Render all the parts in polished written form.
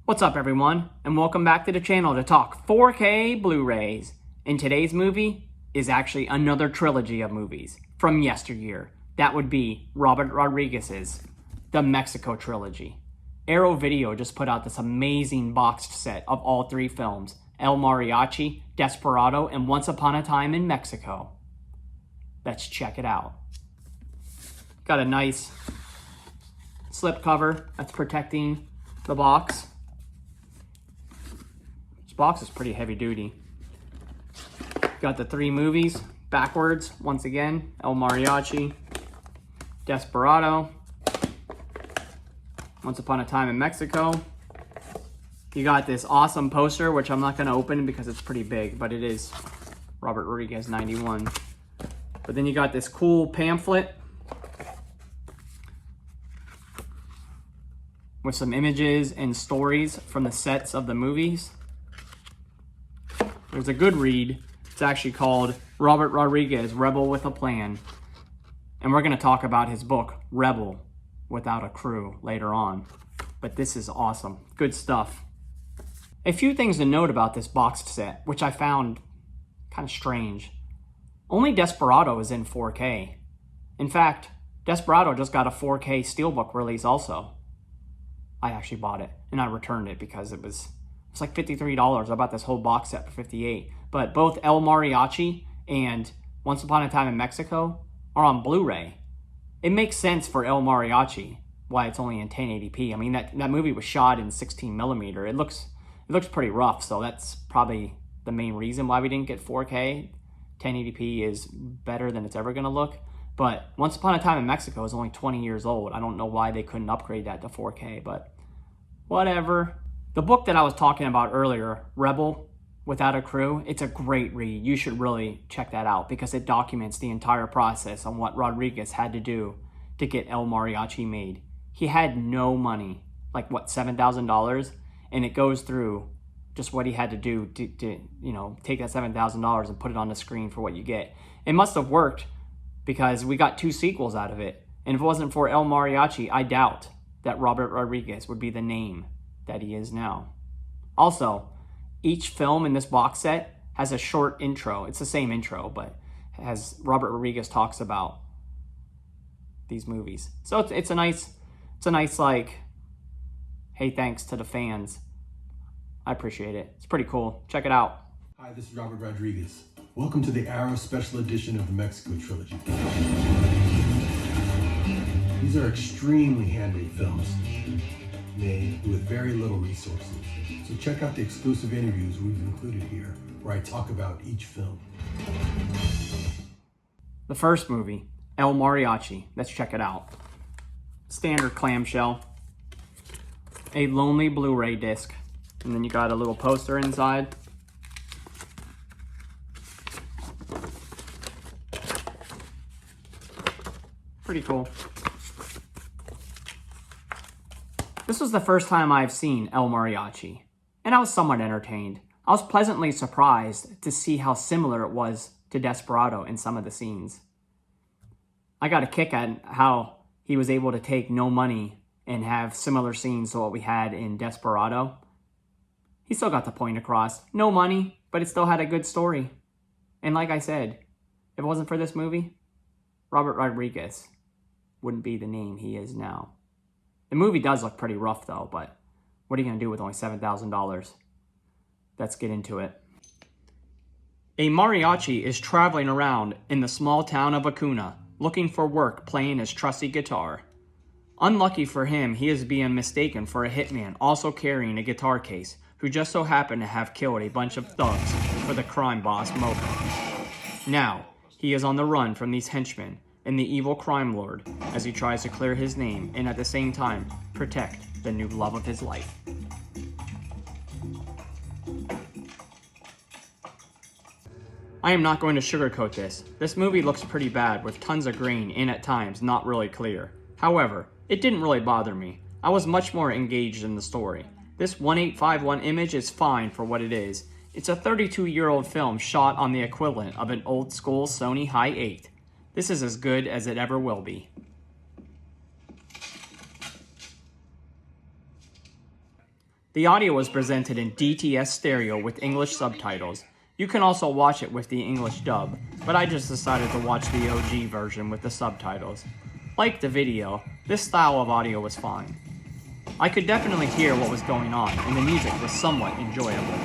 What's up everyone, and welcome back to the channel to talk 4K Blu-rays. And today's movie is actually another trilogy of movies from yesteryear. That would be Robert Rodriguez's The Mexico Trilogy. Arrow Video just put out this amazing boxed set of all three films, El Mariachi, Desperado, and Once Upon a Time in Mexico. Let's check it out. Got a nice slip cover that's protecting the box. This box is pretty heavy duty. Got the three movies backwards once again. El Mariachi, Desperado, Once Upon a Time in Mexico. You got this awesome poster, which I'm not going to open because it's pretty big, but it is Robert Rodriguez 91. But then you got this cool pamphlet with some images and stories from the sets of the movies. There's a good read. It's actually called Robert Rodriguez, Rebel with a Plan. And we're going to talk about his book, Rebel Without a Crew, later on. But this is awesome. Good stuff. A few things to note about this boxed set, which I found kind of strange. Only Desperado is in 4K. In fact, Desperado just got a 4K Steelbook release also. I actually bought it, and I returned it because it's like $53. I bought this whole box set for $58. But both El Mariachi and Once Upon a Time in Mexico are on Blu-ray. It makes sense for El Mariachi why it's only in 1080p. I mean, that movie was shot in 16 millimeter. It looks pretty rough, so that's probably the main reason why we didn't get 4K. 1080p is better than it's ever going to look. But Once Upon a Time in Mexico is only 20 years old. I don't know why they couldn't upgrade that to 4K, but whatever. The book that I was talking about earlier, Rebel Without a Crew, it's a great read. You should really check that out because it documents the entire process on what Rodriguez had to do to get El Mariachi made. He had no money, like what, $7,000? And it goes through just what he had to do to take that $7,000 and put it on the screen for what you get. It must have worked because we got 2 sequels out of it. And if it wasn't for El Mariachi, I doubt that Robert Rodriguez would be the name that he is now. Also, each film in this box set has a short intro. It's the same intro, but as Robert Rodriguez talks about these movies. So it's a nice like, hey, thanks to the fans. I appreciate it. It's pretty cool. Check it out. Hi, this is Robert Rodriguez. Welcome to the Arrow Special Edition of the Mexico Trilogy. These are extremely handmade films, made with very little resources. So check out the exclusive interviews we've included here, where I talk about each film. The first movie, El Mariachi. Let's check it out. Standard clamshell. A lonely Blu-ray disc. And then you got a little poster inside. Pretty cool. This was the first time I've seen El Mariachi, and I was somewhat entertained. I was pleasantly surprised to see how similar it was to Desperado in some of the scenes. I got a kick at how he was able to take no money and have similar scenes to what we had in Desperado. He still got the point across. No money, but it still had a good story. And like I said, if it wasn't for this movie, Robert Rodriguez wouldn't be the name he is now. The movie does look pretty rough though, but what are you going to do with only $7,000? Let's get into it. A mariachi is traveling around in the small town of Acuna, looking for work playing his trusty guitar. Unlucky for him, he is being mistaken for a hitman also carrying a guitar case, who just so happened to have killed a bunch of thugs for the crime boss Mocha. Now, he is on the run from these henchmen and the evil crime lord as he tries to clear his name and at the same time protect the new love of his life. I am not going to sugarcoat this. This movie looks pretty bad with tons of grain and at times not really clear. However, it didn't really bother me. I was much more engaged in the story. This 1851 image is fine for what it is. It's a 32-year-old film shot on the equivalent of an old school Sony Hi8. This is as good as it ever will be. The audio was presented in DTS stereo with English subtitles. You can also watch it with the English dub, but I just decided to watch the OG version with the subtitles. Like the video, this style of audio was fine. I could definitely hear what was going on, and the music was somewhat enjoyable.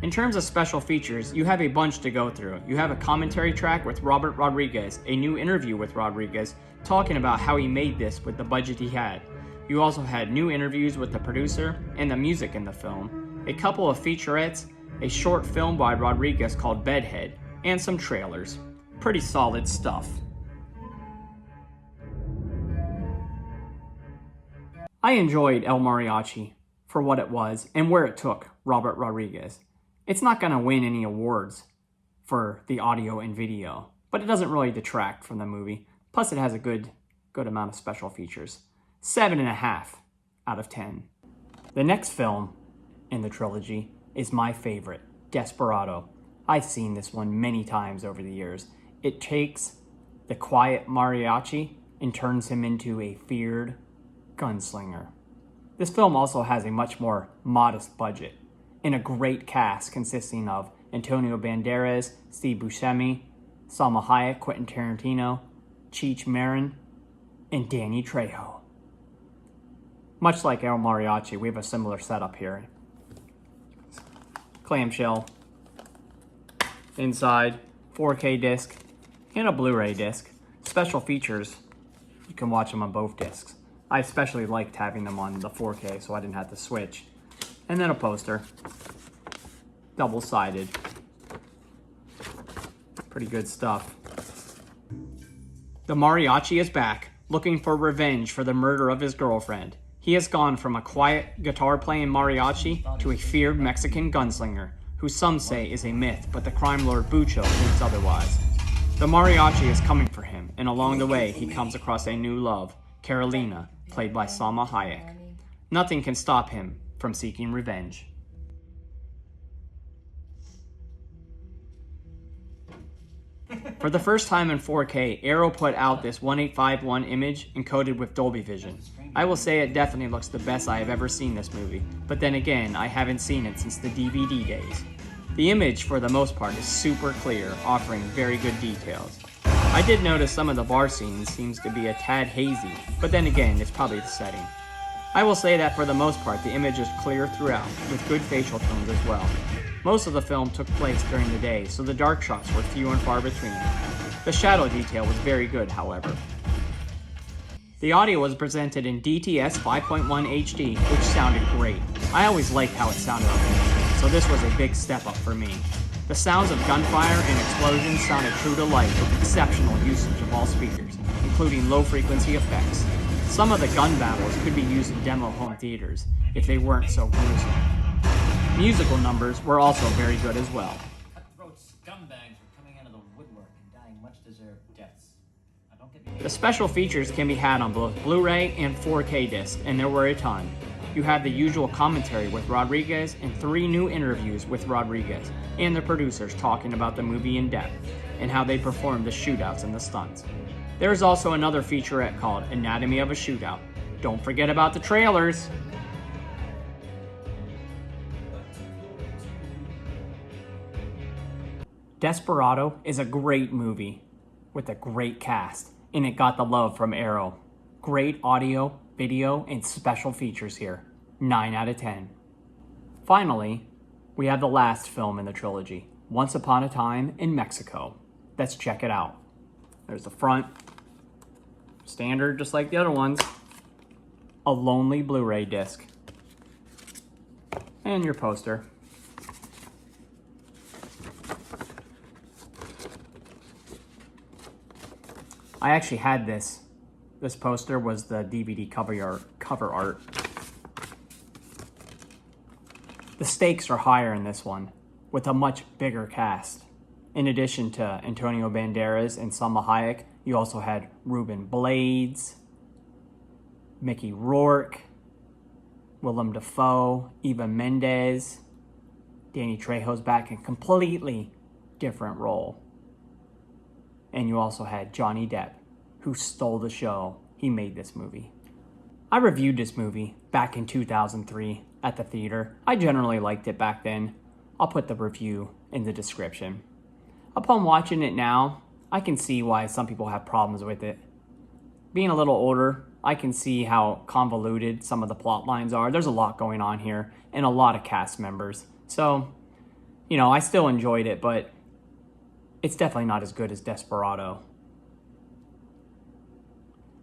In terms of special features, you have a bunch to go through. You have a commentary track with Robert Rodriguez, a new interview with Rodriguez, talking about how he made this with the budget he had. You also had new interviews with the producer and the music in the film, a couple of featurettes, a short film by Rodriguez called Bedhead, and some trailers. Pretty solid stuff. I enjoyed El Mariachi for what it was and where it took Robert Rodriguez. It's not going to win any awards for the audio and video, but it doesn't really detract from the movie. Plus, it has a good amount of special features. 7.5 out of 10. The next film in the trilogy is my favorite, Desperado. I've seen this one many times over the years. It takes the quiet mariachi and turns him into a feared gunslinger. This film also has a much more modest budget and a great cast consisting of Antonio Banderas, Steve Buscemi, Salma Hayek, Quentin Tarantino, Cheech Marin, and Danny Trejo. Much like El Mariachi, we have a similar setup here. Clamshell, inside, 4K disc, and a Blu-ray disc. Special features, you can watch them on both discs. I especially liked having them on the 4K so I didn't have to switch. And then a poster, double-sided. Pretty good stuff. The mariachi is back, looking for revenge for the murder of his girlfriend. He has gone from a quiet guitar-playing mariachi to a feared Mexican gunslinger, who some say is a myth, but the crime lord Bucho thinks otherwise. The mariachi is coming for him, and along the way he comes across a new love, Carolina, played by Salma Hayek. Nothing can stop him from seeking revenge. For the first time in 4K, Arrow put out this 1851 image encoded with Dolby Vision. I will say it definitely looks the best I have ever seen this movie, but then again, I haven't seen it since the DVD days. The image, for the most part, is super clear, offering very good details. I did notice some of the bar scenes seems to be a tad hazy, but then again, it's probably the setting. I will say that for the most part, the image is clear throughout, with good facial tones as well. Most of the film took place during the day, so the dark shots were few and far between. The shadow detail was very good, however. The audio was presented in DTS 5.1 HD, which sounded great. I always liked how it sounded on the so this was a big step up for me. The sounds of gunfire and explosions sounded true to life with exceptional usage of all speakers, including low-frequency effects. Some of the gun battles could be used in demo home theaters if they weren't so gruesome. Musical numbers were also very good as well. Cutthroat scumbags are coming out of the woodwork and dying much-deserved deaths. Now, don't get me... The special features can be had on both Blu-ray and 4K disc, and there were a ton. You have the usual commentary with Rodriguez and 3 new interviews with Rodriguez and the producers talking about the movie in depth and how they performed the shootouts and the stunts. There is also another featurette called Anatomy of a Shootout. Don't forget about the trailers! Desperado is a great movie with a great cast, and it got the love from Arrow. Great audio, video, and special features here. 9 out of 10. Finally, we have the last film in the trilogy, Once Upon a Time in Mexico. Let's check it out. There's the front. Standard, just like the other ones. A lonely Blu-ray disc. And your poster. I actually had this. This poster was the DVD cover art. The stakes are higher in this one, with a much bigger cast. In addition to Antonio Banderas and Salma Hayek, you also had Ruben Blades, Mickey Rourke, Willem Dafoe, Eva Mendes. Danny Trejo's back in a completely different role. And you also had Johnny Depp, who stole the show. He made this movie. I reviewed this movie back in 2003 at the theater. I generally liked it back then. I'll put the review in the description. Upon watching it now, I can see why some people have problems with it. Being a little older, I can see how convoluted some of the plot lines are. There's a lot going on here and a lot of cast members. So, I still enjoyed it, but it's definitely not as good as Desperado.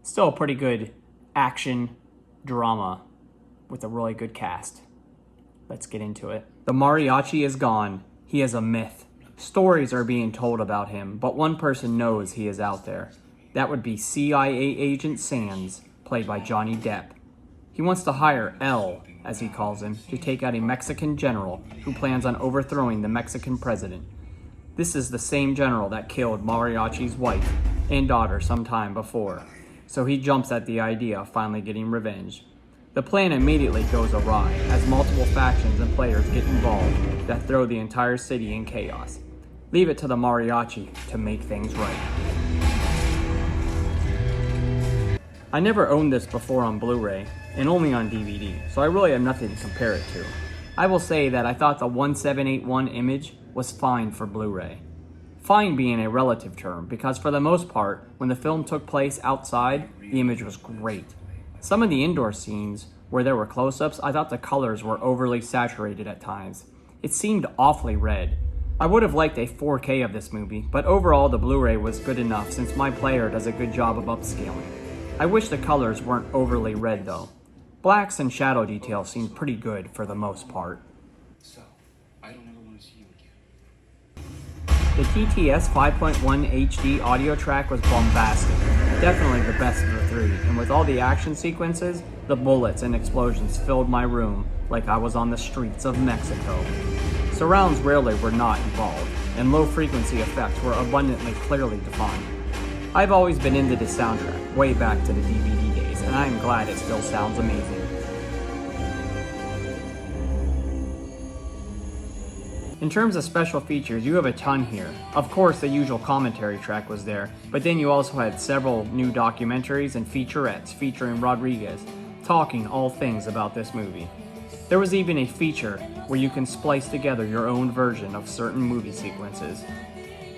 Still a pretty good action drama with a really good cast. Let's get into it. The mariachi is gone. He is a myth. Stories are being told about him, but one person knows he is out there. That would be CIA agent Sands, played by Johnny Depp. He wants to hire L, as he calls him, to take out a Mexican general who plans on overthrowing the Mexican president. This is the same general that killed Mariachi's wife and daughter some time before, so he jumps at the idea of finally getting revenge. The plan immediately goes awry as multiple factions and players get involved that throw the entire city in chaos. Leave it to the mariachi to make things right. I never owned this before on Blu-ray, and only on DVD, so I really have nothing to compare it to. I will say that I thought the 1781 image was fine for Blu-ray. Fine being a relative term, because for the most part, when the film took place outside, the image was great. Some of the indoor scenes, where there were close-ups, I thought the colors were overly saturated at times. It seemed awfully red. I would have liked a 4K of this movie, but overall the Blu-ray was good enough since my player does a good job of upscaling. I wish the colors weren't overly red though. Blacks and shadow details seemed pretty good for the most part. So, I don't ever want to see you again. The TTS 5.1 HD audio track was bombastic, definitely the best of the three, and with all the action sequences, the bullets and explosions filled my room like I was on the streets of Mexico. Surrounds rarely were not involved, and low frequency effects were abundantly clearly defined. I've always been into this soundtrack, way back to the DVD days, and I am glad it still sounds amazing. In terms of special features, you have a ton here. Of course, the usual commentary track was there, but then you also had several new documentaries and featurettes featuring Rodriguez, talking all things about this movie. There was even a feature where you can splice together your own version of certain movie sequences.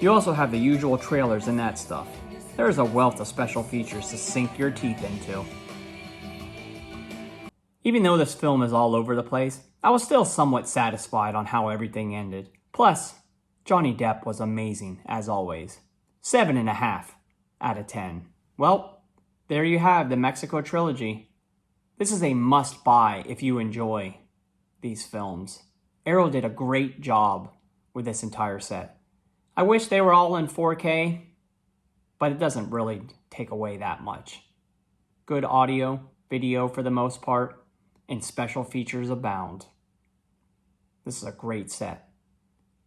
You also have the usual trailers and that stuff. There is a wealth of special features to sink your teeth into. Even though this film is all over the place, I was still somewhat satisfied on how everything ended. Plus, Johnny Depp was amazing, as always. 7.5 out of 10. Well, there you have the Mexico Trilogy. This is a must-buy if you enjoy these films. Arrow did a great job with this entire set. I wish they were all in 4K, but it doesn't really take away that much. Good audio, video for the most part, and special features abound. This is a great set.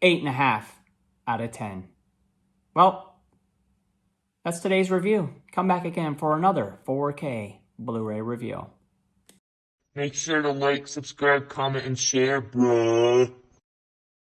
8.5 out of 10. Well, that's today's review. Come back again for another 4K Blu-ray review. Make sure to like, subscribe, comment, and share, bruh.